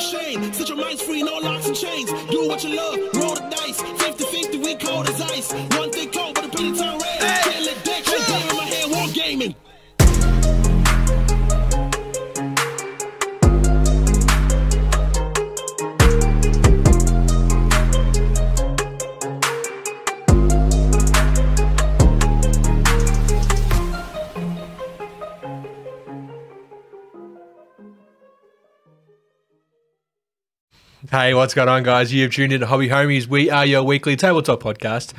Shane. Set your minds free, no locks and chains. Do what you love, roll the dice. 50-50, we cold as ice. One thing cold, but the penny turn red. Can't let that trade game in my head, war gaming. Hey, what's going on, guys? You've tuned in to Hobby Homies. We are your weekly tabletop podcast.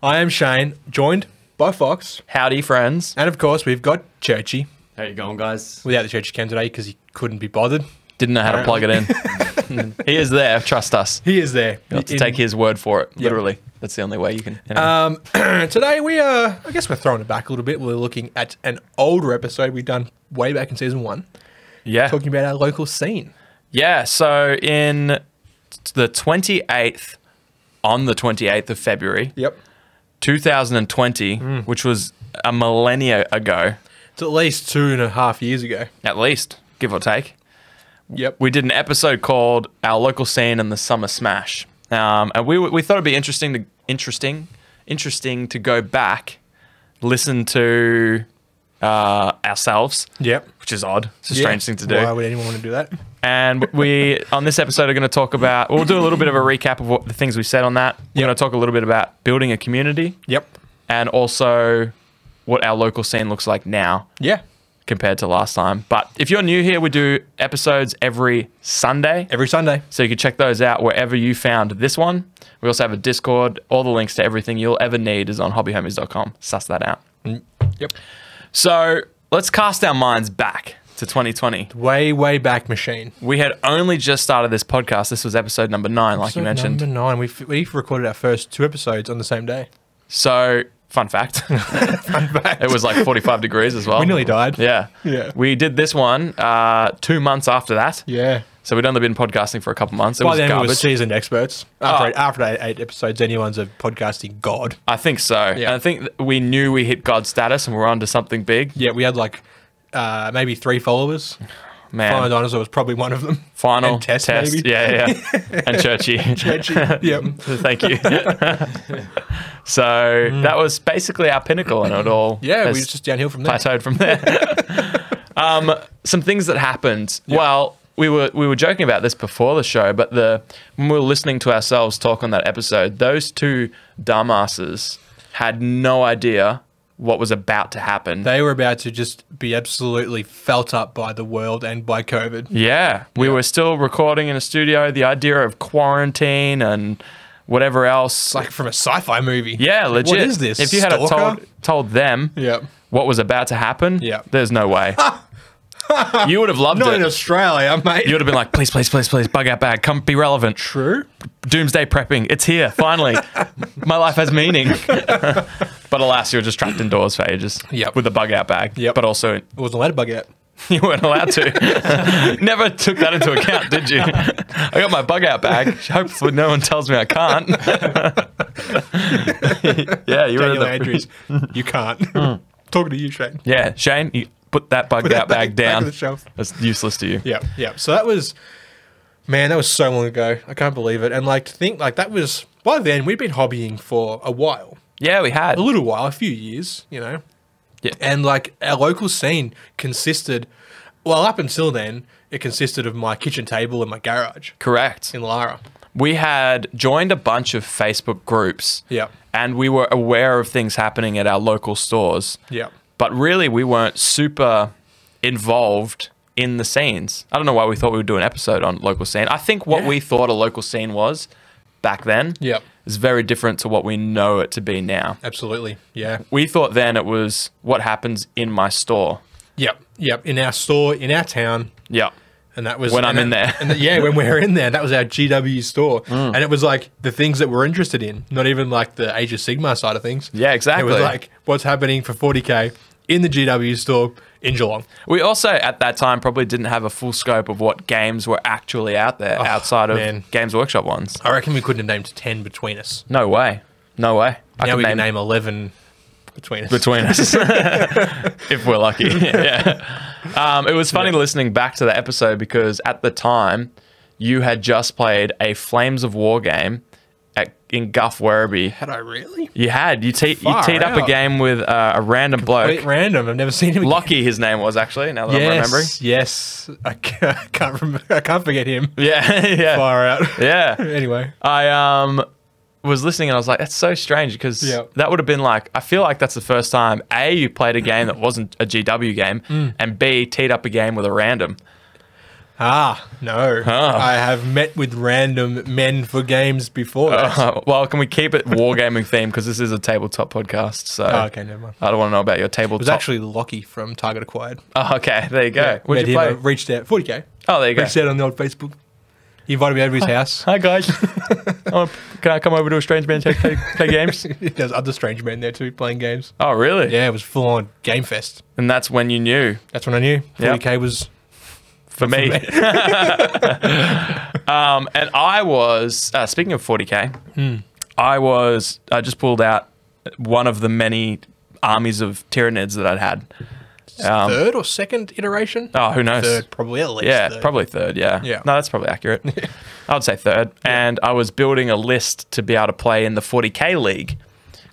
I am Shane, joined by Fox. Howdy, friends. And of course, we've got Churchy. How you going, guys? Without the Churchy cam today because he couldn't be bothered. Didn't know how to plug it in. He is there, trust us. He is there. You have to take his word for it, literally. That's the only way you can. Today we are, I guess we're throwing it back a little bit. We're looking at an older episode we've done way back in season 1. Yeah. Talking about our local scene. Yeah, so in the 28th, on the 28th of February, 2020, which was a millennia ago. It's at least 2.5 years ago. At least, give or take. Yep. We did an episode called Our Local Scene and the Summer Smash. And we thought it'd be interesting to go back, listen to ourselves. Yep. Which is odd. It's a strange thing to do. Why would anyone want to do that? And we, on this episode, are going to talk about, we'll do a little bit of a recap of what the things we said on that. We're going to talk a little bit about building a community. Yep. And also what our local scene looks like now. Yeah. Compared to last time. But if you're new here, we do episodes every Sunday. Every Sunday. So you can check those out wherever you found this one. We also have a Discord. All the links to everything you'll ever need is on hobbyhomies.com. Suss that out. Yep. So let's cast our minds back to 2020. Way back machine. We had only just started this podcast. This was episode number 9, like you mentioned. Number 9. We recorded our first 2 episodes on the same day. So, fun fact. Fun fact. It was like 45 degrees as well. We nearly died. Yeah. We did this one 2 months after that. Yeah. So we'd only been podcasting for a couple months. By was then garbage. we were seasoned experts. After 8 episodes, anyone's a podcasting god. I think so. Yeah. And I think we knew we hit God status and we're on to something big. Yeah, we had like maybe 3 followers. Man. Final Dinosaur was probably one of them. Final and test maybe. Yeah. And Churchy. Churchy. Yep. Thank you. So that was basically our pinnacle, and it all we were just downhill from there. Plateaued from there. Some things that happened. Yep. Well, we were joking about this before the show, but when we were listening to ourselves talk on that episode, those 2 dumbasses had no idea what was about to happen. They were about to just be absolutely felt up by the world and by COVID. Yeah. We were still recording in a studio. The idea of quarantine and whatever else. It's like from a sci-fi movie. Yeah, legit. What is this? If you had told them what was about to happen, there's no way. You would have loved it. Not in Australia, mate. You would have been like, please, bug out bag. Come be relevant. True. Doomsday prepping. It's here, finally. My life has meaning. But alas, you were just trapped indoors for ages with a bug out bag. But also... It wasn't allowed to bug out. You weren't allowed to. Never took that into account, did you? I got my bug out bag. Hopefully no one tells me I can't. Yeah, you were Daniel Andrews. You can't. Talking to you, Shane. Yeah, Shane, you put that bug out bag down. Back on the shelf. That's useless to you. Yeah. So that was... Man, that was so long ago. I can't believe it. And like to think like that was... By then, we'd been hobbying for a while. Yeah, we had. A little while, a few years, you know. Yeah. And like our local scene consisted... Well, up until then, it consisted of my kitchen table and my garage. Correct. In Lara. We had joined a bunch of Facebook groups. Yeah. And we were aware of things happening at our local stores. Yeah. But really, we weren't super involved in the scenes. I don't know why we thought we would do an episode on local scene. I think what we thought a local scene was back then is very different to what we know it to be now. Absolutely. Yeah. We thought then it was what happens in my store. Yep. In our store, in our town. Yep. And that was... When I'm in there. And when we were in there, that was our GW store. And it was like the things that we're interested in, not even like the Age of Sigmar side of things. Yeah, exactly. It was like what's happening for 40K in the GW store in Geelong. We also, at that time, probably didn't have a full scope of what games were actually out there outside of Games Workshop ones. I reckon we couldn't have named 10 between us. No way. No way. Now we can name 11 between us. Between us. If we're lucky. Yeah. It was funny listening back to the episode because at the time, you had just played a Flames of War game in Guff Werribee. Had I really? You had. You teed Far up a out. game with a random bloke. Complete random. I've never seen him. Lockie, his name was actually. Now that I'm remembering. Yes. I can't remember. I can't forget him. Yeah, yeah, Far out. yeah. Anyway. I was listening and I was like, that's so strange because that would have been like, I feel like that's the first time A, you played a game that wasn't a GW game, and B, teed up a game with a random. No. I have met with random men for games before. Well, can we keep it wargaming theme because this is a tabletop podcast? So Okay, never mind. I don't want to know about your tabletop. It was actually Lockie from Target Acquired. Oh, okay, there you go. Yeah, What did met you him, play? reached out. 40k. Oh, there you go. Reached out on the old Facebook. He invited me over to his house. Hi guys, can I come over to a strange man play games? There's other strange men there too playing games. Oh, really? Yeah, it was full on Game Fest. And that's when you knew. That's when I knew 40k was For me. And I was, speaking of 40k, I just pulled out one of the many armies of Tyranids that I'd had. third or second iteration. Oh, who knows? Third, probably at least. Yeah, third. probably third, yeah. Yeah. No, that's probably accurate. I would say third. And I was building a list to be able to play in the 40k league,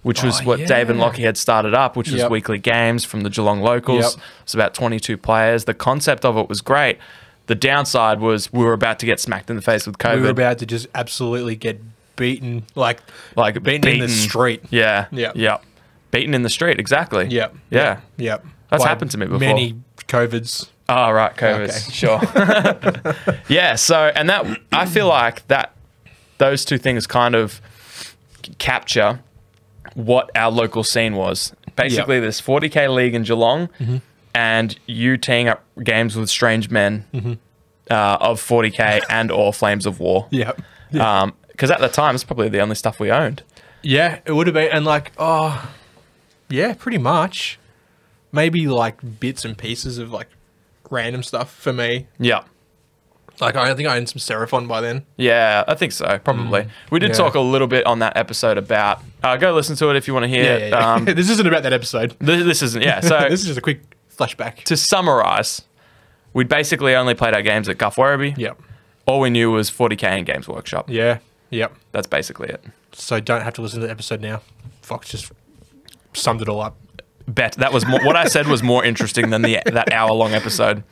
which was what Dave and Lockie had started up, which was weekly games from the Geelong locals. It's about 22 players. The concept of it was great. The downside was we were about to get smacked in the face with COVID. We were about to just absolutely get beaten, like beaten in the street. Yeah. Yeah. Yeah. Beaten in the street, exactly. Yeah. Yeah. Yep. That's By happened to me before. Many COVIDs. Oh, right, COVID. Okay. Sure. Yeah, so, and that, I feel like those two things kind of capture what our local scene was. Basically, this 40k league in Geelong, and you teeing up games with strange men of 40k and or Flames of War. Yep. Because at the time, it's probably the only stuff we owned. Yeah, it would have been, and like, yeah, pretty much. Maybe like bits and pieces of like random stuff for me. Yeah. Like I think I owned some Seraphon by then. Yeah, I think so, probably. We did talk a little bit on that episode about, go listen to it if you want to hear it. Yeah. This isn't about that episode. This isn't, yeah. So This is just a quick flashback. to summarize, we'd basically only played our games at Guff Werribee. Yep. All we knew was 40k and Games Workshop. Yeah. Yep. That's basically it. So don't have to listen to the episode now. Fox just summed it all up. Bet that was more, what I said was more interesting than that hour-long episode.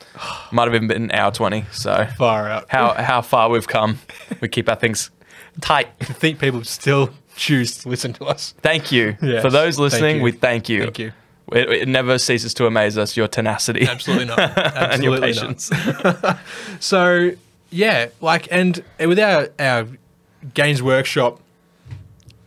Might have even been an hour 20. So Far out. how far we've come. We keep our things tight. I think people still choose to listen to us. Thank you. Yes, For those listening, thank you. we thank you. Thank you. It never ceases to amaze us, your tenacity. Absolutely not. Absolutely and your not. patience. So yeah, like, and with our Games Workshop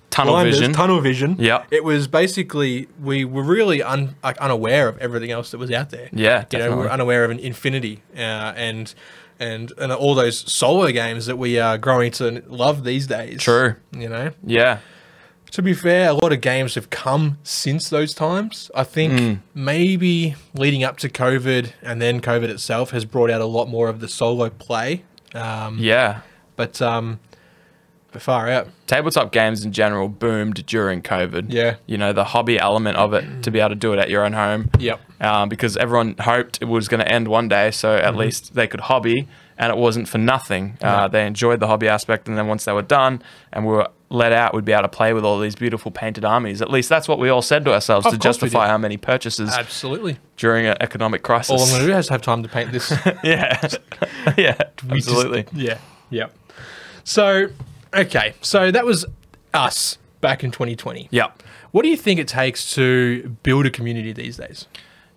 tunnel vision. Yeah. It was basically we were really unaware of everything else that was out there. Yeah, we definitely. were unaware of an Infinity and all those solo games that we are growing to love these days. True. You know. Yeah. To be fair, a lot of games have come since those times. I think maybe leading up to COVID and then COVID itself has brought out a lot more of the solo play. Yeah. But far out. Tabletop games in general boomed during COVID. Yeah. You know, the hobby element of it, to be able to do it at your own home. Yep. Because everyone hoped it was going to end one day, so at least they could hobby, and it wasn't for nothing. They enjoyed the hobby aspect, and then once they were done and we were let out, we'd be able to play with all these beautiful painted armies. At least that's what we all said to ourselves Of to course we justify did. how many purchases Absolutely. during an economic crisis. All I'm going to do is have time to paint this. Yeah. Yeah, We just- absolutely. yeah. Yep. So, okay. So that was us back in 2020. Yeah. What do you think it takes to build a community these days?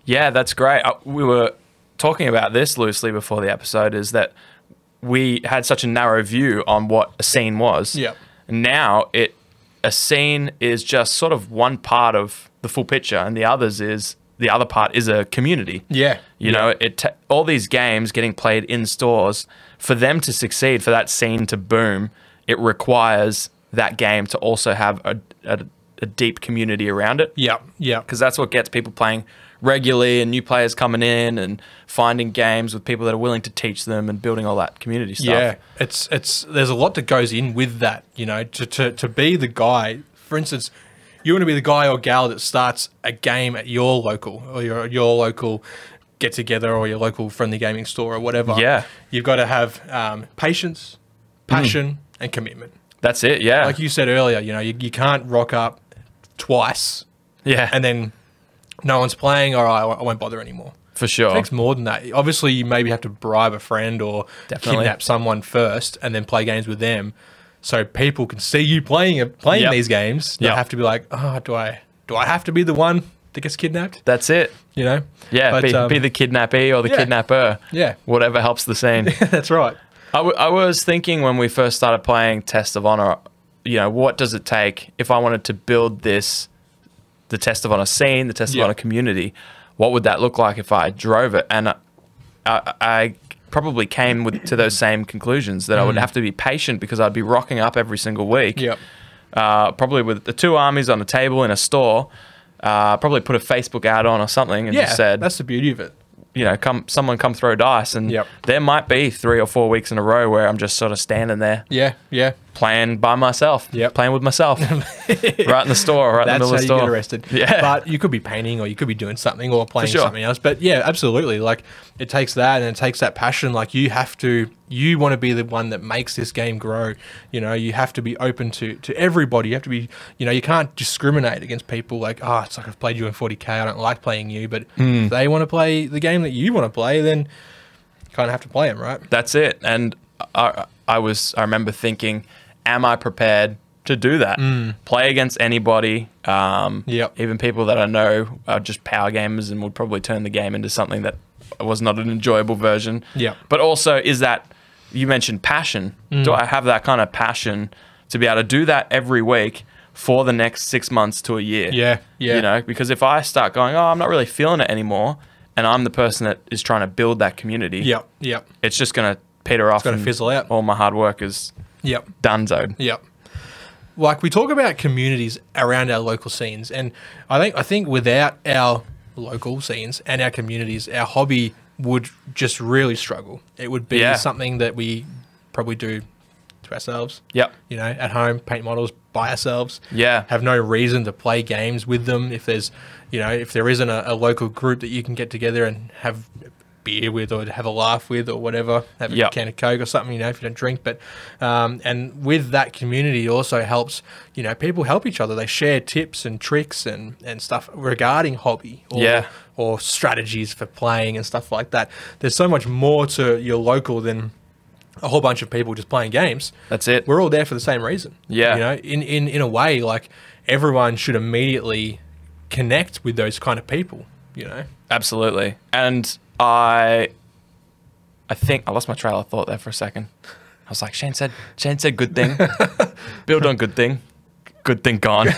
Yeah, that's great. We were talking about this loosely before the episode, is that we had such a narrow view on what a scene was. Yep. Now a scene is just sort of one part of the full picture, and the other part is a community. Yeah. You know, all these games getting played in stores, for them to succeed, for that scene to boom, it requires that game to also have a deep community around it. Yep. Yep. Because that's what gets people playing regularly and new players coming in and finding games with people that are willing to teach them and building all that community stuff. Yeah, it's there's a lot that goes in with that, you know, to be the guy. For instance, you want to be the guy or gal that starts a game at your local or your local get together or your local friendly gaming store or whatever. Yeah. You've got to have patience, passion, and commitment. That's it. Yeah. Like you said earlier, you know, you can't rock up twice and then no one's playing, or I won't bother anymore. For sure. It takes more than that. Obviously, you maybe have to bribe a friend or kidnap someone first and then play games with them so people can see you playing these games. They have to be like, oh, do I have to be the one that gets kidnapped? That's it. You know? Yeah, but, be the kidnappee or the kidnapper. Yeah. Whatever helps the scene. That's right. I was thinking when we first started playing Test of Honor, you know, what does it take if I wanted to build the Test of Honor scene, the Test of Honor community? What would that look like if I drove it? And I probably came to those same conclusions, that I would have to be patient because I'd be rocking up every single week. Yep. Probably with the 2 armies on a table in a store. Probably put a Facebook ad on or something and just said, that's the beauty of it. You know, someone come throw dice, and there might be 3 or 4 weeks in a row where I'm just sort of standing there. Yeah. Playing by myself. Playing with myself. Right in the store, right in the middle of the store. That's how you get arrested. Yeah. But you could be painting, or you could be doing something, or playing something else. But yeah, absolutely. Like, it takes that, and it takes that passion. Like, you want to be the one that makes this game grow. You know, you have to be open to everybody. You have to be, you know, you can't discriminate against people like, oh, it's like I've played you in 40K, I don't like playing you. But if they want to play the game that you want to play, then you kind of have to play them, right? That's it. And I remember thinking, am I prepared to do that? Play against anybody, even people that I know are just power gamers and would probably turn the game into something that was not an enjoyable version. But also, is that, you mentioned passion. Do I have that kind of passion to be able to do that every week for the next 6 months to a year? Yeah. You know, because if I start going, oh, I'm not really feeling it anymore, and I'm the person that is trying to build that community, it's just going to peter off. It's going to fizzle out. All my hard work is donezoed. Like, we talk about communities around our local scenes, and I think without our local scenes and our communities, our hobby would just really struggle. It would be something that we probably do to ourselves. You know, at home, paint models by ourselves. Have no reason to play games with them. If there's, you know, if there isn't a local group that you can get together and have beer with, or have a laugh with, or whatever, have a can of Coke or something, you know, if you don't drink. But and with that community, it also helps, you know, people help each other. They share tips and tricks and stuff regarding hobby or strategies for playing and stuff like that. There's so much more to your local than a whole bunch of people just playing games. That's it. We're all there for the same reason. You know, in a way, like, everyone should immediately connect with those kind of people, you know. Absolutely. And I think I lost my trail of thought there for a second. I was like, Shane said good thing. Build on good thing. Good thing gone.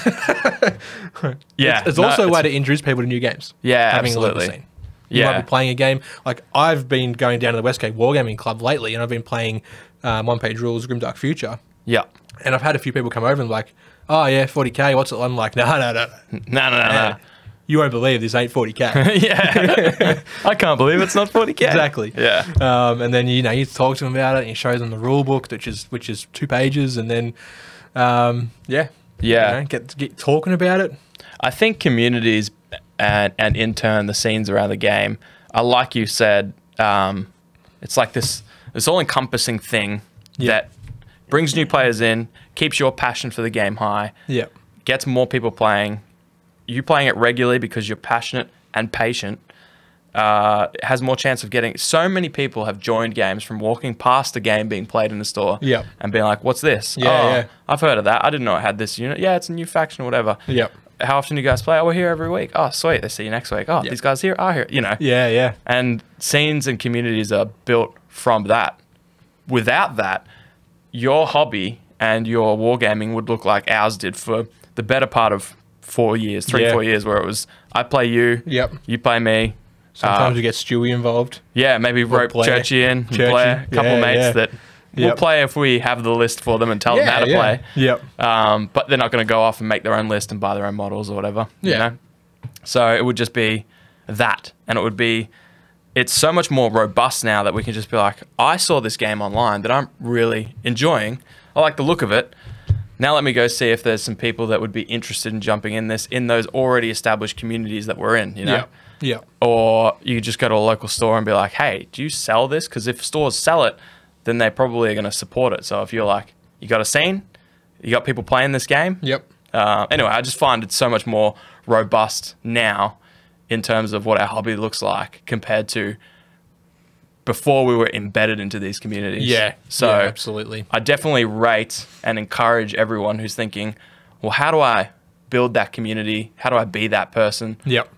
It's also a way to introduce people to new games. Having absolutely. A local scene. You might be playing a game. Like, I've been going down to the Westgate Wargaming Club lately, and I've been playing One Page Rules, Grimdark Future. And I've had a few people come over and like, oh yeah, 40K, what's it? I'm like, no. You won't believe this ain't 40K. I can't believe it's not 40K. Exactly. And then, you know, you talk to them about it, and you show them the rule book, which is 2 pages, and then you know, get talking about it. I think communities and in turn the scenes around the game are, like you said, it's like this all-encompassing thing that brings new players in, keeps your passion for the game high, gets more people playing. You playing it regularly because you're passionate and patient, has more chance of getting. So many people have joined games from walking past a game being played in the store and being like, what's this? I've heard of that. I didn't know it had this unit. It's a new faction or whatever. How often do you guys play? Oh, we're here every week. Oh, sweet. They see you next week. Oh, these guys here are here, you know. And scenes and communities are built from that. Without that, your hobby and your wargaming would look like ours did for the better part of 4 years, 4 years, where it was, I play you, you play me. Sometimes we get Stewie involved. Maybe rope Churchy in, Blair, a couple mates that we'll play if we have the list for them and tell them how to play. But they're not going to go off and make their own list and buy their own models or whatever. You know? So it would just be that. And it would be, it's so much more robust now that we can just be like, I saw this game online that I'm really enjoying. I like the look of it. Now let me go see if there's some people that would be interested in jumping in those already established communities that we're in, you know? Yeah. Or you just go to a local store and be like, hey, do you sell this? Because if stores sell it, then they probably are going to support it. So if you're like, you got a scene, you got people playing this game. Yep. Anyway, I just find it so much more robust now in terms of what our hobby looks like compared to before we were embedded into these communities. Yeah. So yeah, absolutely. I definitely rate and encourage everyone who's thinking, well, how do I build that community? How do I be that person? Yep.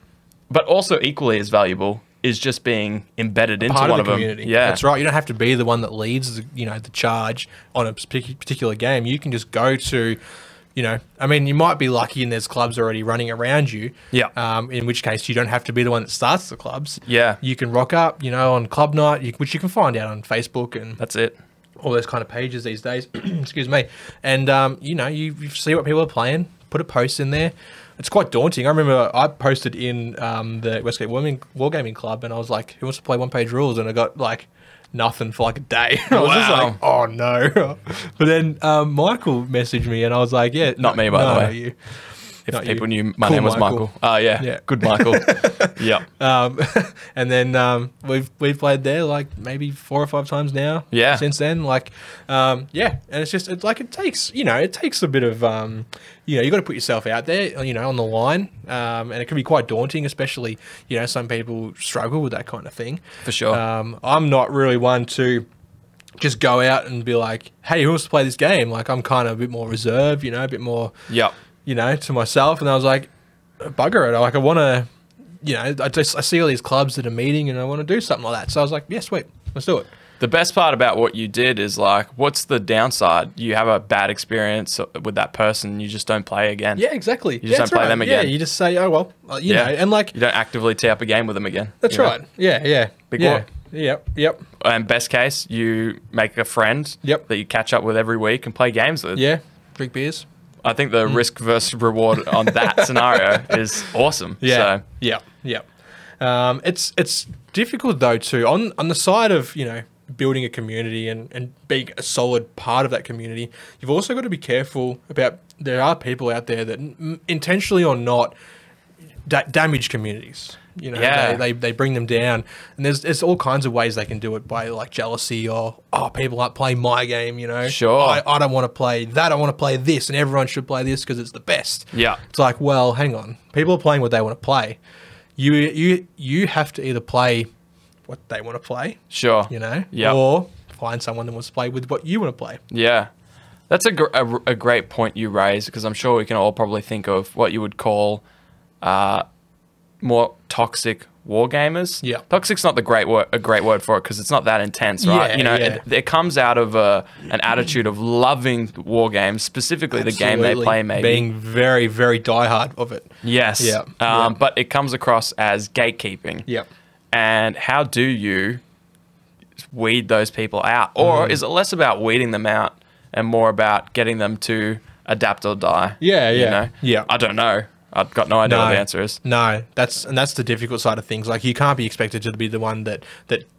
But also equally as valuable is just being embedded into Part one of the them. community. Yeah, That's right. You don't have to be the one that leads, the charge on a particular game. You can just go to, I mean, you might be lucky and there's clubs already running around you. Yeah. In which case you don't have to be the one that starts the clubs. Yeah. You can rock up, on club night, which you can find out on Facebook and That's it. all those kind of pages these days. Excuse me. And, you see what people are playing, put a post in there. It's quite daunting. I remember I posted in the Westgate Wargaming Club and I was like, who wants to play one-page rules? And I got like nothing for like a day. I was just like, oh no. But then Michael messaged me and I was like, yeah. Not me, by the way. You. If Not people you. knew my Cool name was Michael. Oh, yeah. Yeah. Good Michael. Yeah. And then we've played there like maybe 4 or 5 times now. Yeah. Since then, and it's just it takes a bit of you got to put yourself out there on the line, and it can be quite daunting, especially some people struggle with that kind of thing. For sure. I'm not really one to just go out and be like, hey, who wants to play this game? Like I'm kind of a bit more reserved, a bit more. Yep. To myself, and I was like, bugger it. Like I want to, I see all these clubs that are meeting and I want to do something like that. So I was like, yeah, sweet, let's do it. The best part about what you did is like, what's the downside? You have a bad experience with that person, you just don't play again. Yeah, exactly. You just don't play them again. Yeah, you just say, oh, well, and like... You don't actively tee up a game with them again. That's right. Yeah. Big yeah. one. Yep. And best case, you make a friend that you catch up with every week and play games with. Yeah, drink beers. I think the risk versus reward on that scenario is awesome. Yeah. So. Yep. It's difficult though too on the side of building a community and being a solid part of that community. You've also got to be careful about there are people out there that intentionally or not damage communities. They bring them down, and there's all kinds of ways they can do it by like jealousy or people aren't playing my game. Sure. I don't want to play that. I want to play this, and everyone should play this because it's the best. Yeah. It's like, well, hang on. People are playing what they want to play. You have to either play what they want to play. Sure. Or find someone that wants to play with what you want to play. Yeah. That's a great point you raise, because I'm sure we can all probably think of what you would call more toxic war gamers. Yeah. Toxic's not a great word for it, because it's not that intense, right? Yeah, It comes out of an attitude of loving war games, specifically the game they play, maybe. Being very, very diehard of it. Yes. Yeah. But it comes across as gatekeeping. Yep. And how do you weed those people out? Or is it less about weeding them out and more about getting them to adapt or die? Yeah. I don't know. I've got no idea what the answer is. No, that's the difficult side of things. Like you can't be expected to be the one that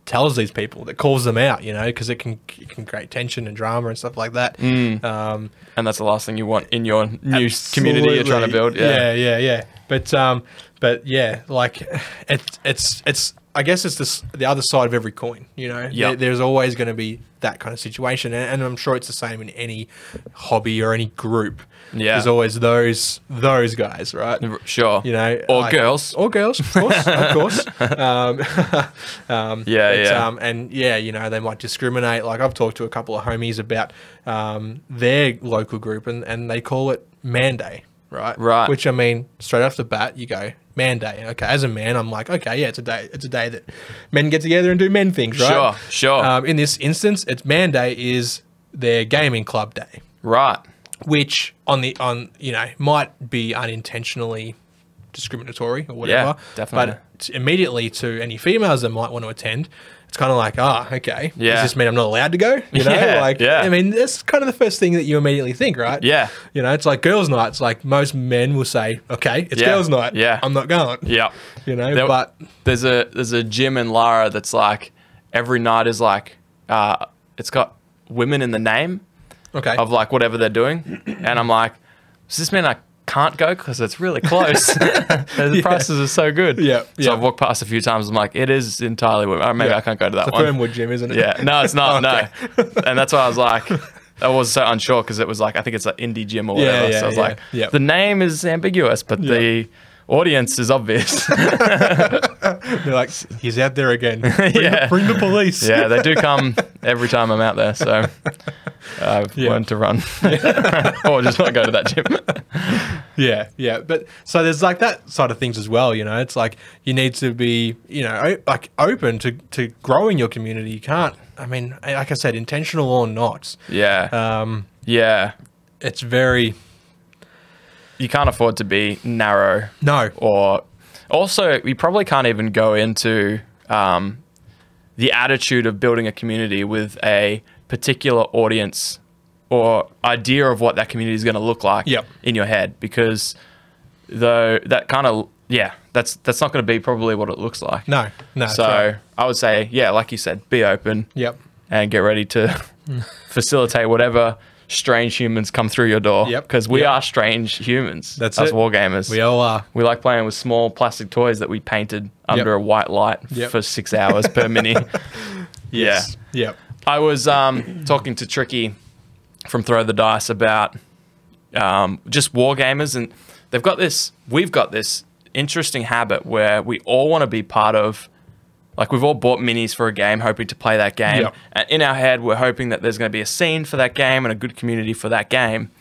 tells these people, that calls them out, because it can create tension and drama and stuff like that. And that's the last thing you want in your new community you're trying to build. Yeah. But yeah, like it's I guess it's the other side of every coin. There's always going to be that kind of situation, and I'm sure it's the same in any hobby or any group. Yeah, there's always those guys, right? Sure. Or girls, of course. And they might discriminate. Like I've talked to a couple of homies about their local group, and they call it Man Day, right? Right. Which, I mean, straight off the bat, you go, Man Day. Okay, as a man, I'm like, okay, yeah, it's a day that men get together and do men things, right? Sure. In this instance, it's Man Day is their gaming club day. Right. Which might be unintentionally discriminatory or whatever. Yeah, definitely. But immediately to any females that might want to attend, it's kind of like, okay. Yeah. Does this mean I'm not allowed to go? I mean, that's kind of the first thing that you immediately think, right? Yeah. It's like girls' night. It's like most men will say, okay, it's girls' night. Yeah. I'm not going. Yeah. But there's a gym in Lara that's like every night is like it's got women in the name. Okay. Of like whatever they're doing, and I'm like, does this mean I can't go because it's really close. The prices are so good. Yeah, So I've walked past a few times. I'm like, it is entirely. Maybe I can't go to that It's a one. Fernwood gym, isn't it? Yeah, no, it's not. Okay. No, and that's why I was like, I was so unsure because it was like, I think it's an indie gym or whatever. So I was like, the name is ambiguous, but the audience is obvious. They're like, he's out there again. Bring the police. Yeah, they do come every time I'm out there. So I've learned to run or just not go to that gym. Yeah. But so there's like that side of things as well. You know, it's like you need to be, you know, like open to growing your community. You can't. I mean, like I said, intentional or not. Yeah. It's very. You can't afford to be narrow. No. Or also, you probably can't even go into the attitude of building a community with a particular audience or idea of what that community is going to look like in your head, because that kind of that's not going to be probably what it looks like. No. So right. I would say, like you said, be open. And get ready to facilitate whatever strange humans come through your door. Because we are strange humans. That's us it. wargamers. We all are. We like playing with small plastic toys that we painted under a white light for 6 hours per mini. Yes. Yeah. I was talking to Tricky from Throw the Dice about just wargamers, and we've got this interesting habit where we all want to be part of, like, we've all bought minis for a game hoping to play that game. And in our head, we're hoping that there's going to be a scene for that game and a good community for that game,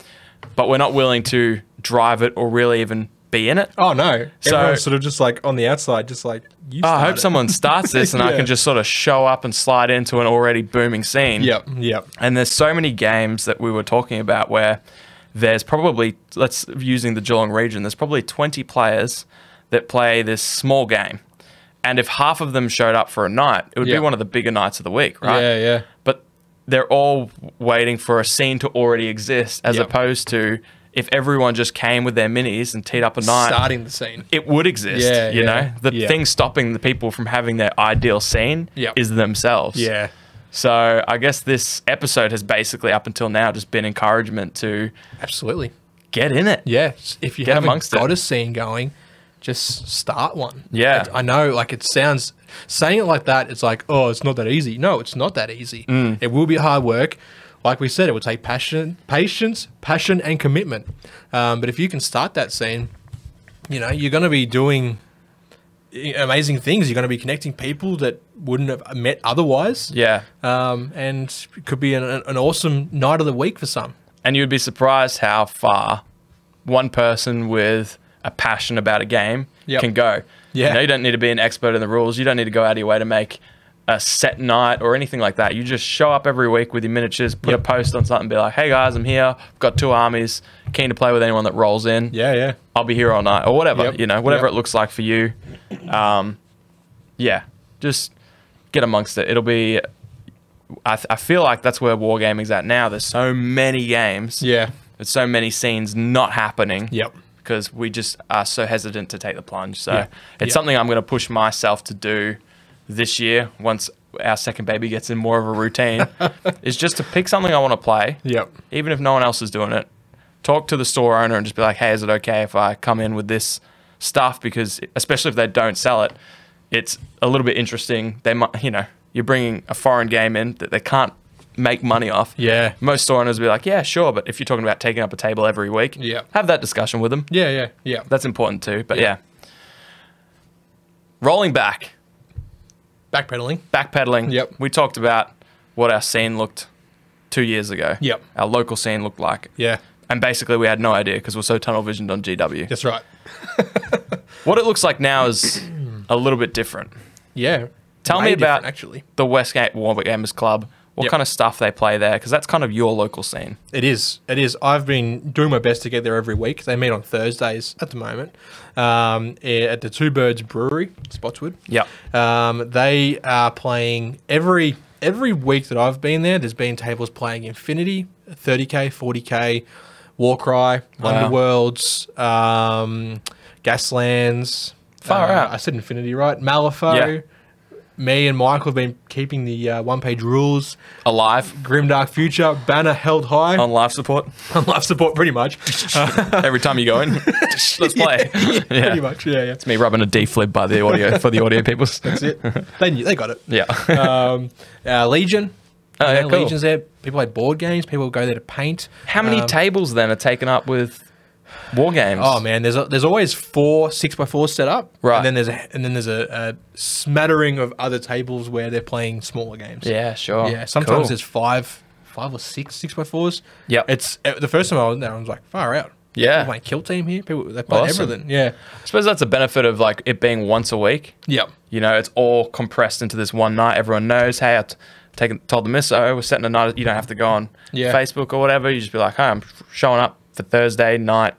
but we're not willing to drive it or really even be in it. Oh, no. So, everyone's sort of just like on the outside, just like, I hope someone starts this and I can just sort of show up and slide into an already booming scene. Yep. And there's so many games that we were talking about where there's probably, using the Geelong region, there's probably 20 players that play this small game. And if half of them showed up for a night, it would be one of the bigger nights of the week, right? Yeah. But they're all waiting for a scene to already exist, as opposed to if everyone just came with their minis and teed up a night, starting the scene, it would exist. You know, the thing stopping the people from having their ideal scene is themselves. Yeah. So I guess this episode has basically, up until now, just been encouragement to absolutely get in it. Yeah. If you haven't got a scene going, just start one. Yeah. I know, like, it sounds, saying it like that, it's like, oh, it's not that easy. No, it's not that easy. It will be hard work. Like we said, it will take patience, passion, and commitment. But if you can start that scene, you know, you're going to be doing amazing things. You're going to be connecting people that wouldn't have met otherwise. Yeah. And it could be an awesome night of the week for some. And you'd be surprised how far one person with a passion about a game can go. Yeah. You know, you don't need to be an expert in the rules. You don't need to go out of your way to make a set night or anything like that. You just show up every week with your miniatures, put a post on something, be like, hey guys, I'm here. I've got 2 armies, keen to play with anyone that rolls in. Yeah. I'll be here all night or whatever, you know, whatever it looks like for you. Just get amongst it. It'll be, I feel like that's where wargaming's at now. There's so many games. Yeah. There's so many scenes not happening. Because we just are so hesitant to take the plunge. So it's something I'm going to push myself to do this year, once our second baby gets in more of a routine, is just to pick something I want to play. Even if no one else is doing it. Talk to the store owner and just be like, hey, is it okay if I come in with this stuff? Because especially if they don't sell it, it's a little bit interesting. They might, you know, you're bringing a foreign game in that they can't make money off. Most store owners will be like, yeah, sure. But if you're talking about taking up a table every week, have that discussion with them. Yeah. That's important too. But rolling back. Backpedaling. We talked about what our scene looked 2 years ago. Our local scene looked like. And basically we had no idea because we're so tunnel visioned on GW. That's right. What it looks like now is a little bit different. Tell me about the Westgate Wargamers Club. What kind of stuff they play there? Because that's kind of your local scene. It is. I've been doing my best to get there every week. They meet on Thursdays at the moment at the Two Birds Brewery, Spotswood. They are playing every week that I've been there. There's been tables playing Infinity, 30k, 40k, Warcry, Underworlds, Gaslands. Far out. I said Infinity, right? Malifaux. me and Michael have been keeping the one-page rules Alive Grimdark Future banner held high on life support. on life support, pretty much. Every time you go in, let's play. Pretty much, yeah. It's me rubbing a D-flip by the audio for the audio people. That's it. They got it. Yeah. Legion. Oh, yeah, cool. Legion's there. People play board games. People go there to paint. How many tables then are taken up with war games? Oh man, there's always 4 6x4s set up, right? And then there's a smattering of other tables where they're playing smaller games. Yeah, sure. Yeah, sometimes Cool. there's 5 or 6 6x4s. Yep. It's the first time I was there, I was like, far out. Yeah. People playing Kill Team here. People they play Awesome. everything. Yeah. I suppose that's a benefit of like it being once a week. Yep. You know, it's all compressed into this one night. Everyone knows, hey, told the misso, we're setting a night. You don't have to go on Facebook or whatever. You just be like, hey, I'm showing up for Thursday night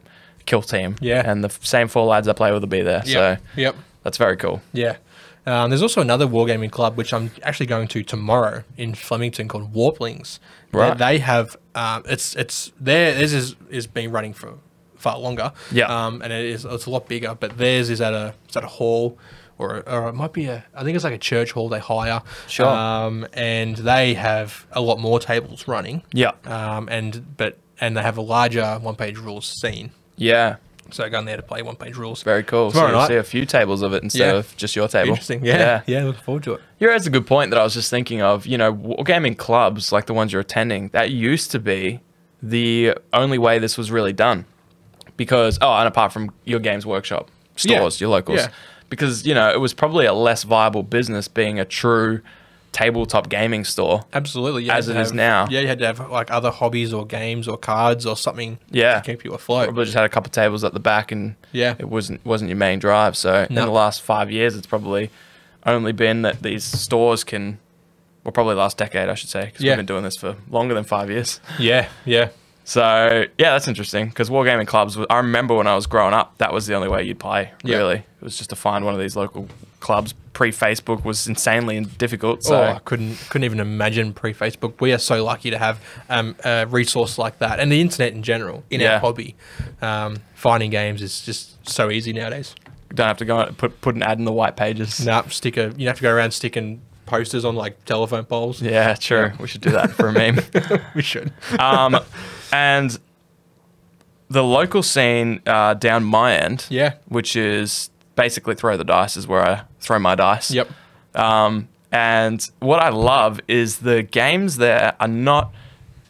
Kill Team. Yeah. And the same 4 lads I play with will be there. So Yep. that's very cool. Yeah. There's also another wargaming club which I'm actually going to tomorrow in Flemington called Warplings. Right. They have it's theirs is been running for far longer. Yeah. And it's a lot bigger, but theirs is at a hall or it might be I think it's like a church hall they hire. Sure. And they have a lot more tables running. Yeah. And they have a larger one-page rules scene. Yeah. So I go in there to play one-page rules. Very cool. Tomorrow So you'll night. see a few tables of it instead of just your table. Interesting. Yeah. Looking forward to it. You raised a good point that I was just thinking of. You know, wargaming clubs like the ones you're attending, that used to be the only way this was really done. Because, and apart from your Games Workshop stores, your locals. Yeah. Because, you know, it was probably a less viable business being a true tabletop gaming store. Absolutely. As it is now. Yeah, you had to have like other hobbies or games or cards or something Yeah. to keep you afloat. Probably just had a couple of tables at the back and it wasn't your main drive. So in the last 5 years, it's probably only been that these stores can, well, probably last decade, I should say, because we've been doing this for longer than 5 years. Yeah. So, yeah, that's interesting because wargaming clubs, I remember when I was growing up, that was the only way you'd play, really. It was just to find one of these local clubs. Pre-Facebook was insanely difficult. So I couldn't even imagine pre-Facebook. We are so lucky to have a resource like that and the internet in general in our hobby. Finding games is just so easy nowadays. You don't have to go and put an ad in the white pages. You have to go around sticking posters on like telephone poles. Yeah, true. We should do that for a meme. We should. And the local scene down my end, which is basically throw the dice, is where I throw my dice. Yep. And what I love is the games there are not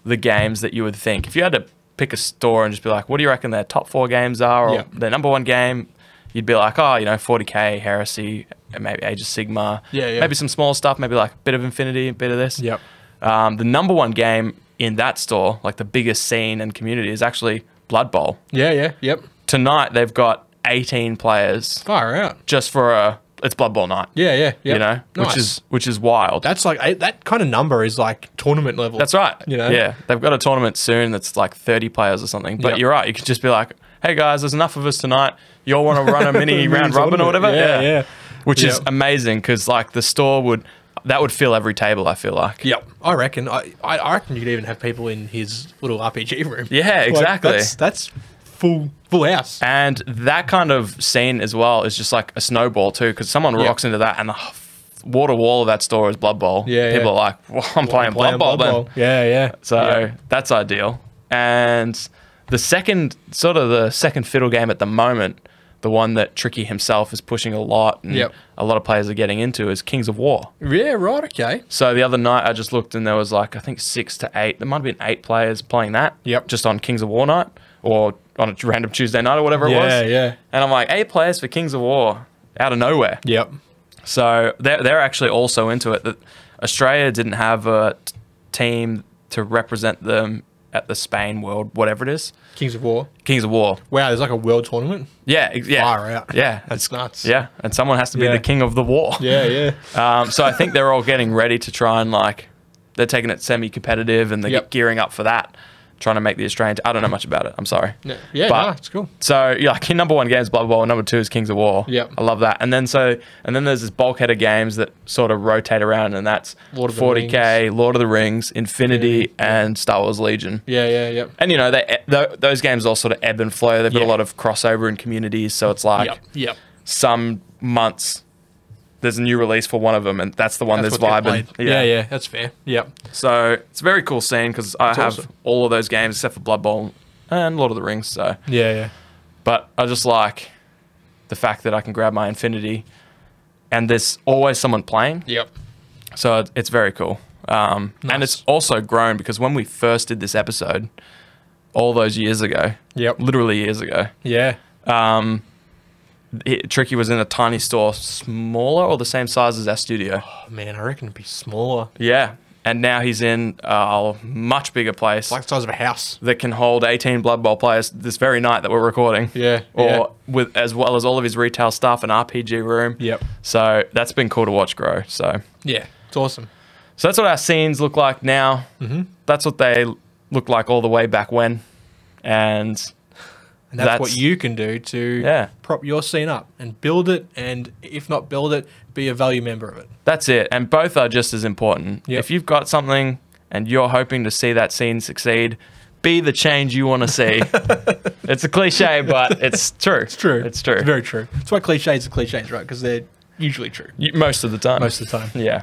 the games that you would think. If you had to pick a store and just be like, what do you reckon their top 4 games are, or their number 1 game, you'd be like, 40K, Heresy, and maybe Age of Sigmar. Maybe some small stuff, maybe like a bit of Infinity, a bit of this. Yep. The number 1 game in that store, like the biggest scene and community, is actually Blood Bowl. Yep. Tonight they've got 18 players. Far out. Just for it's Blood Bowl night. Yeah. You know, Nice. which is wild. That's like that kind of number is like tournament level. That's right. You know? Yeah, they've got a tournament soon that's like 30 players or something. But you're right. You could just be like, hey guys, there's enough of us tonight. You all want to run a mini round robin or whatever? Yeah. Which is amazing because like the store would fill every table, I feel like. Yep. I reckon you could even have people in his little RPG room. Yeah, exactly. Like, that's full house. And that kind of scene as well is just like a snowball too, because someone rocks into that and the water wall of that store is Blood Bowl. People are like, well, I'm playing Blood Bowl then. Yeah. So that's ideal. And the second fiddle game at the moment, the one that Tricky himself is pushing a lot and a lot of players are getting into, is Kings of War. Yeah, right, okay. So the other night I just looked and there was like, I think 6 to 8, there might have been 8 players playing that. Just on Kings of War night or on a random Tuesday night or whatever it was. Yeah. And I'm like, 8 players for Kings of War out of nowhere. Yep. So they're actually also into it. That Australia didn't have a team to represent them at the Spain World, whatever it is. Kings of War. Wow, there's like a world tournament. Yeah. Far out. Yeah, That's nuts. Yeah, and someone has to be the king of the war. Yeah. So I think they're all getting ready to try and they're taking it semi-competitive and they're gearing up for that. Trying to make the Australian... I don't know much about it. I'm sorry. Yeah, it's cool. So, like, your number 1 game is Blood Bowl, number 2 is Kings of War. Yep. I love that. And then there's this bulkhead of games that sort of rotate around, and that's Lord of the 40K, Rings. Lord of the Rings, Infinity, and Star Wars Legion. Yeah. And, you know, those games all sort of ebb and flow. They've got a lot of crossover in communities, so it's like some months there's a new release for one of them, and that's the one that's vibing. Yeah, that's fair. Yep. So it's a very cool scene because I have awesome. all of those games except for Blood Bowl and Lord of the Rings. So Yeah. but I just like the fact that I can grab my Infinity, and there's always someone playing. Yep. So it's very cool. And it's also grown because when we first did this episode, all those years ago, literally years ago, Tricky was in a tiny store, smaller or the same size as our studio. Oh, man, I reckon it'd be smaller. Yeah. And now he's in a much bigger place. Like the size of a house. That can hold 18 Blood Bowl players this very night that we're recording. Yeah. Or with as well as all of his retail stuff, an RPG room. Yep. So that's been cool to watch grow. So yeah, it's awesome. So that's what our scenes look like now. Mm-hmm. That's what they look like all the way back when. And that's what you can do to prop your scene up and build it, and if not build it, be a value member of it. That's it. And both are just as important. Yep. If you've got something and you're hoping to see that scene succeed, be the change you want to see. It's a cliche, but it's true. It's true. It's true. It's very true. That's why cliches are cliches, right? Because they're usually true. Most of the time. Most of the time. Yeah.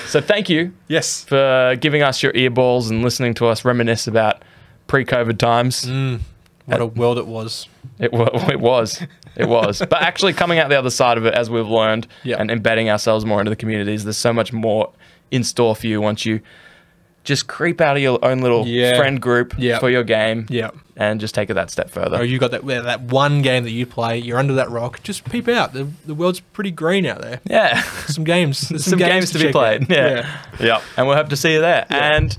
So thank you. Yes. For giving us your earballs and listening to us reminisce about pre-COVID times. What a world it was. It was. But actually coming out the other side of it, as we've learned, and embedding ourselves more into the communities, there's so much more in store for you once you just creep out of your own little friend group for your game and just take it that step further. Or you got that one game that you play, you're under that rock, just peep out. The world's pretty green out there. Yeah. Some games. There's some games to be played. Yeah. And we'll have to see you there. Yeah. And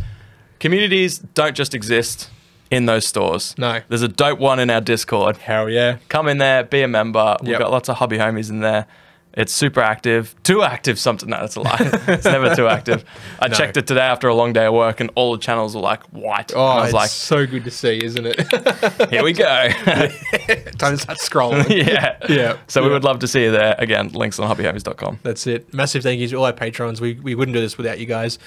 communities don't just exist in those stores. No. There's a dope one in our Discord. Hell yeah. Come in there, be a member. We've got lots of hobby homies in there. It's super active. Too active something. No, that's a lie. It's never too active. I checked it today after a long day of work and all the channels were like white. Oh, and I was it's like, so good to see, isn't it? Here we go. Time to start scrolling. Yeah. So we would love to see you there. Again, links on hobbyhomies.com. That's it. Massive thank you to all our patrons. We wouldn't do this without you guys.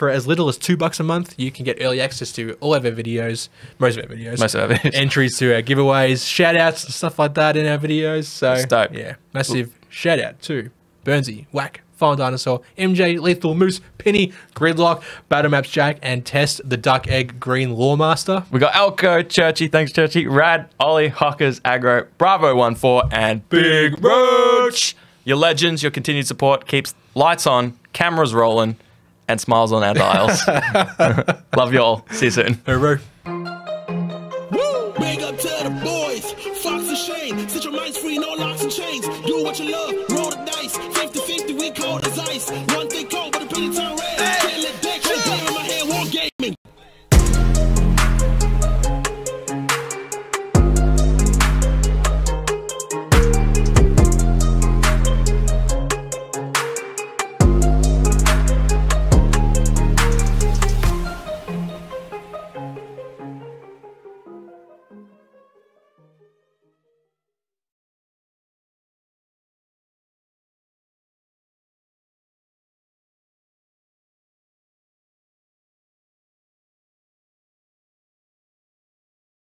For as little as $2 a month, you can get early access to all of our videos, most of our videos, entries to our giveaways, shout outs and stuff like that in our videos. So dope. Yeah, massive shout out to Burnsy, Whack, Fallen Dinosaur, MJ, Lethal Moose, Penny, Gridlock, Battle Maps Jack, and Test the Duck Egg Green Lawmaster. We got Elko, Churchy, thanks Churchy, Rad, Ollie, Hockers, Aggro, Bravo14, and Big Roach. Your legends, your continued support keeps lights on, cameras rolling, and smiles on our dials. Love you all. See you soon. Woo! Big up to the boys. Fox and Shane. Set your minds free, no locks and chains. Do what you love. Roll the dice. 50-50, we cold as ice.